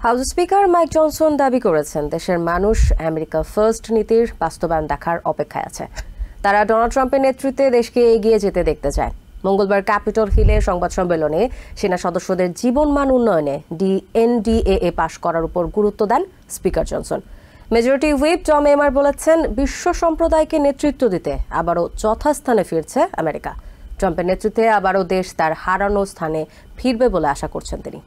House speaker mic Johnson দাবি করেছেন দেশের মানুষ আমেরিকা ফার্স্ট নীতির বাস্তবায়ন দেখার অপেক্ষায় আছে। তারা ডোনাল্ড ট্রাম্পের নেতৃত্বে দেশকে এগিয়ে যেতে দেখতে চায়। মঙ্গলবার ক্যাপিটল হিলে সংবাদ সম্মেলনে সেনা সদস্যদের জীবনমান উন্নয়নে এনডিএএ পাশ করার উপর গুরুত্ব দেন speaker Johnson. Majority whip Tom Emmer বলেছেন, বিশ্ব সম্প্রদায়কে নেতৃত্ব দিতে আবারও যথাস্থানে ফিরছে আমেরিকা। ট্রাম্পের নেতৃত্বে আবারও দেশ তার হারানো স্থানে ফিরবে বলে আশা করছেন তিনি।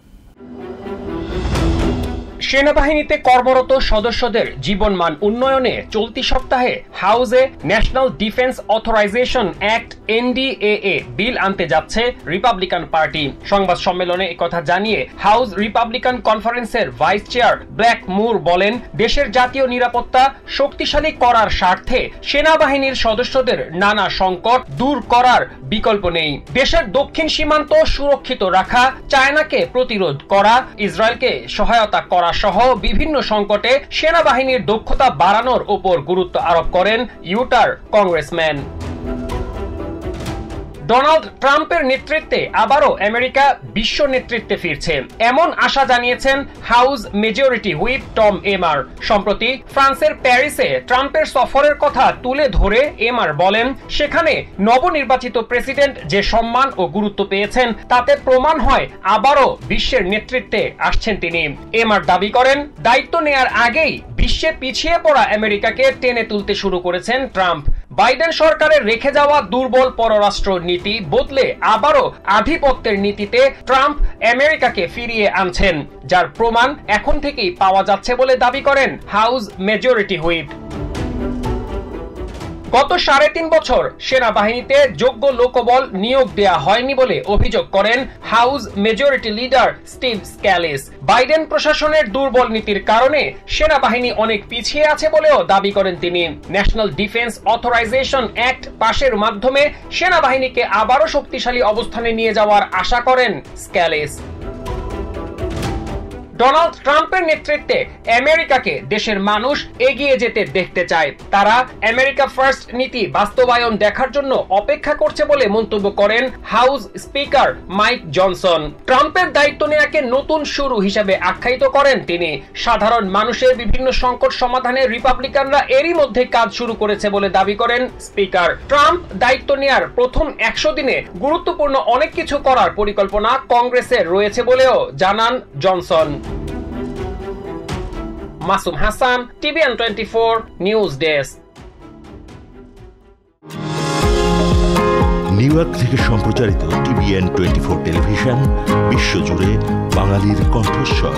সেনাবাহিনীতে কর্মরত সদস্যদের জীবনমান উন্নয়নে চলতি সপ্তাহে হাউসে ন্যাশনাল ডিফেন্স অথরাইজেশন অ্যাক্ট এনডিএএ বিল আনতে যাচ্ছে রিপাবলিকান পার্টি। সংবাদ সম্মেলনে একথা জানিয়ে হাউস রিপাবলিকান কনফারেন্সের ভাইস চেয়ার ব্ল্যাক মুর বলেন, দেশের জাতীয় নিরাপত্তা শক্তিশালী করার স্বার্থে সেনাবাহিনীর সদস্যদের নানা সংকট দূর করার বিকল্প নেই। দেশের দক্ষিণ সীমান্ত সুরক্ষিত রাখা, চায়নাকে প্রতিরোধ করা, ইসরায়েলকে সহায়তা করা সহ বিভিন্ন সংকটে সেনাবাহিনীর দক্ষতা বাড়ানোর উপর গুরুত্ব আরোপ করেন ইউটার কংগ্রেসম্যান। ডোনাল্ড ট্রাম্পের নেতৃত্বে আবারও আমেরিকা বিশ্ব নেতৃত্বে ফিরছে, এমন আশা জানিয়েছেন হাউস মেজরিটি হুইপ টম এমার। সম্প্রতি ফ্রান্সের প্যারিসে ট্রাম্পের সফরের কথা তুলে ধরে এমার বলেন, সেখানে নবনির্বাচিত প্রেসিডেন্ট যে সম্মান ও গুরুত্ব পেয়েছেন তাতে প্রমাণ হয় আবারও বিশ্বের নেতৃত্বে আসছেন তিনি। এমার দাবি করেন, দায়িত্ব নেয়ার আগেই বিশ্বে পিছিয়ে পড়া আমেরিকাকে টেনে তুলতে শুরু করেছেন ট্রাম্প। বাইডেন সরকারের রেখে যাওয়া দুর্বল পররাষ্ট্র নীতি বদলে আবারও আধিপত্যের নীতিতে ট্রাম্প আমেরিকাকে ফিরিয়ে আনছেন, যার প্রমাণ এখন থেকেই পাওয়া যাচ্ছে বলে দাবি করেন হাউস মেজরিটি হুইপ। গত 3.5 বছর সেনাবাহিনীতে যোগ্য লোকবল নিয়োগ দেয়া হয়নি বলে অভিযোগ করেন house majority leader Steve Scalise. Biden প্রশাসনের দুর্বল নীতির কারণে সেনাবাহিনী অনেক পিছিয়ে আছে বলেও দাবি করেন তিনি। ন্যাশনাল ডিফেন্স অথরাইজেশন অ্যাক্ট পাশের মাধ্যমে সেনাবাহিনীকে আবারও শক্তিশালী অবস্থানে নিয়ে যাওয়ার আশা করেন স্ক্যালিস। ডোনাল্ড ট্রাম্পের নেতৃত্বে আমেরিকাকে দেশের মানুষ এগিয়ে যেতে দেখতে চায়। তারা আমেরিকা ফার্স্ট নীতি বাস্তবায়ন দেখার জন্য অপেক্ষা করছে বলে মন্তব্য করেন হাউস স্পিকার মাইক জনসন। ট্রাম্পের দায়িত্ব নেওয়াকে নতুন শুরু হিসেবে আখ্যায়িত করেন তিনি। সাধারণ মানুষের বিভিন্ন সংকট সমাধানে রিপাবলিকানরা এরই মধ্যে কাজ শুরু করেছে বলে দাবি করেন স্পিকার। ট্রাম্প দায়িত্ব নেয়ার প্রথম 100 দিনে গুরুত্বপূর্ণ অনেক কিছু করার পরিকল্পনা কংগ্রেসের রয়েছে বলেও জানান Johnson. Masum Hasan, TVN 24 news desk. New York থেকে সম্প্রচারিত টিভিএন 24 টেলিভিশন বিশ্বজুড়ে বাঙালির কণ্ঠস্বর।